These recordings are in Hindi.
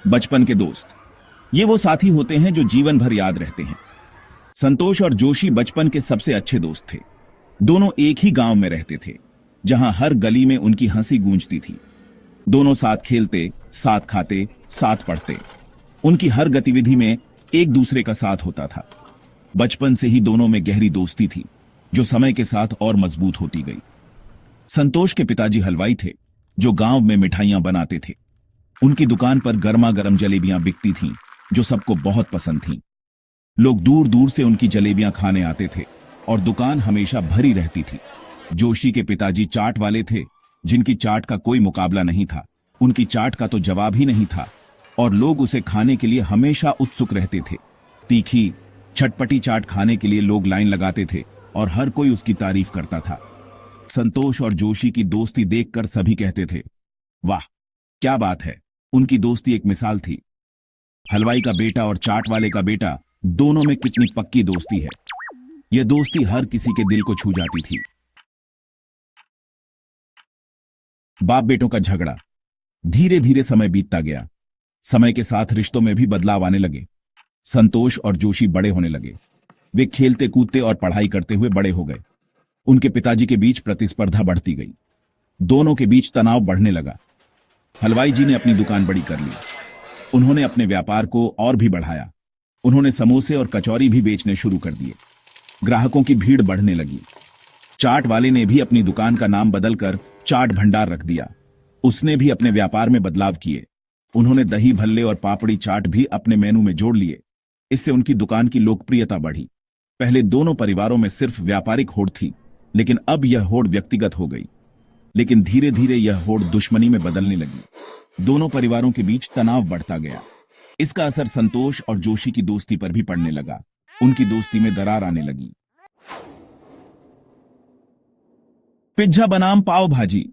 बचपन के दोस्त ये वो साथी होते हैं जो जीवन भर याद रहते हैं। संतोष और जोशी बचपन के सबसे अच्छे दोस्त थे। दोनों एक ही गांव में रहते थे, जहां हर गली में उनकी हंसी गूंजती थी। दोनों साथ खेलते, साथ खाते, साथ पढ़ते। उनकी हर गतिविधि में एक दूसरे का साथ होता था। बचपन से ही दोनों में गहरी दोस्ती थी, जो समय के साथ और मजबूत होती गई। संतोष के पिताजी हलवाई थे, जो गांव में मिठाइयां बनाते थे। उनकी दुकान पर गर्मा गर्म जलेबियां बिकती थीं, जो सबको बहुत पसंद थीं। लोग दूर दूर से उनकी जलेबियां खाने आते थे और दुकान हमेशा भरी रहती थी। जोशी के पिताजी चाट वाले थे, जिनकी चाट का कोई मुकाबला नहीं था। उनकी चाट का तो जवाब ही नहीं था और लोग उसे खाने के लिए हमेशा उत्सुक रहते थे। तीखी, चटपटी चाट खाने के लिए लोग लाइन लगाते थे और हर कोई उसकी तारीफ करता था। संतोष और जोशी की दोस्ती देखकर सभी कहते थे, वाह क्या बात है। उनकी दोस्ती एक मिसाल थी। हलवाई का बेटा और चाट वाले का बेटा, दोनों में कितनी पक्की दोस्ती है। यह दोस्ती हर किसी के दिल को छू जाती थी। बाप बेटों का झगड़ा। धीरे धीरे समय बीतता गया। समय के साथ रिश्तों में भी बदलाव आने लगे। संतोष और जोशी बड़े होने लगे। वे खेलते कूदते और पढ़ाई करते हुए बड़े हो गए। उनके पिताजी के बीच प्रतिस्पर्धा बढ़ती गई। दोनों के बीच तनाव बढ़ने लगा। हलवाई जी ने अपनी दुकान बड़ी कर ली। उन्होंने अपने व्यापार को और भी बढ़ाया। उन्होंने समोसे और कचौरी भी बेचने शुरू कर दिए। ग्राहकों की भीड़ बढ़ने लगी। चाट वाले ने भी अपनी दुकान का नाम बदलकर चाट भंडार रख दिया। उसने भी अपने व्यापार में बदलाव किए। उन्होंने दही भल्ले और पापड़ी चाट भी अपने मेनू में जोड़ लिए। इससे उनकी दुकान की लोकप्रियता बढ़ी। पहले दोनों परिवारों में सिर्फ व्यापारिक होड़ थी, लेकिन अब यह होड़ व्यक्तिगत हो गई। लेकिन धीरे धीरे यह होड़ दुश्मनी में बदलने लगी। दोनों परिवारों के बीच तनाव बढ़ता गया। इसका असर संतोष और जोशी की दोस्ती पर भी पड़ने लगा। उनकी दोस्ती में दरार आने लगी। पिज्जा बनाम पाव भाजी।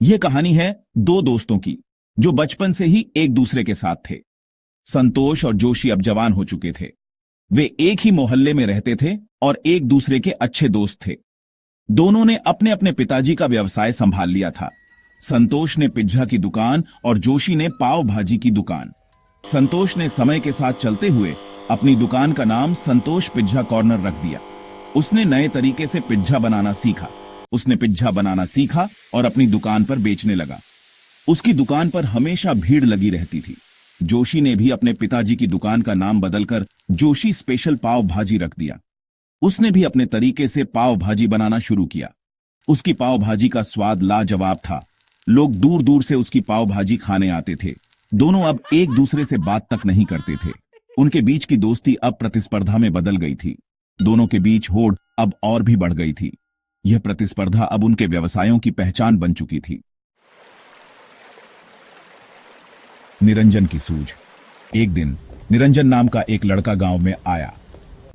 यह कहानी है दो दोस्तों की, जो बचपन से ही एक दूसरे के साथ थे। संतोष और जोशी अब जवान हो चुके थे। वे एक ही मोहल्ले में रहते थे और एक दूसरे के अच्छे दोस्त थे। दोनों ने अपने अपने पिताजी का व्यवसाय संभाल लिया था। संतोष ने पिज्जा की दुकान और जोशी ने पाव भाजी की दुकान। संतोष ने समय के साथ चलते हुए अपनी दुकान का नाम संतोष पिज्जा कॉर्नर रख दिया। उसने नए तरीके से पिज्जा बनाना सीखा। उसने पिज्जा बनाना सीखा और अपनी दुकान पर बेचने लगा। उसकी दुकान पर हमेशा भीड़ लगी रहती थी। जोशी ने भी अपने पिताजी की दुकान का नाम बदलकर जोशी स्पेशल पाव भाजी रख दिया। उसने भी अपने तरीके से पाव भाजी बनाना शुरू किया। उसकी पाव भाजी का स्वाद लाजवाब था। लोग दूर दूर से उसकी पाव भाजी खाने आते थे। दोनों अब एक दूसरे से बात तक नहीं करते थे। उनके बीच की दोस्ती अब प्रतिस्पर्धा में बदल गई थी। दोनों के बीच होड़ अब और भी बढ़ गई थी। यह प्रतिस्पर्धा अब उनके व्यवसायों की पहचान बन चुकी थी। निरंजन की सूझ। एक दिन निरंजन नाम का एक लड़का गांव में आया।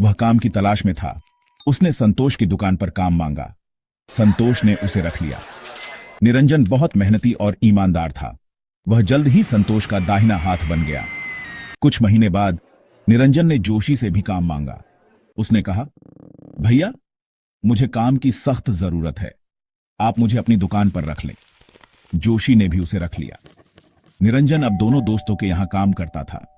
वह काम की तलाश में था। उसने संतोष की दुकान पर काम मांगा। संतोष ने उसे रख लिया। निरंजन बहुत मेहनती और ईमानदार था। वह जल्द ही संतोष का दाहिना हाथ बन गया। कुछ महीने बाद निरंजन ने जोशी से भी काम मांगा। उसने कहा, भैया मुझे काम की सख्त जरूरत है। आप मुझे अपनी दुकान पर रख लें। जोशी ने भी उसे रख लिया। निरंजन अब दोनों दोस्तों के यहां काम करता था।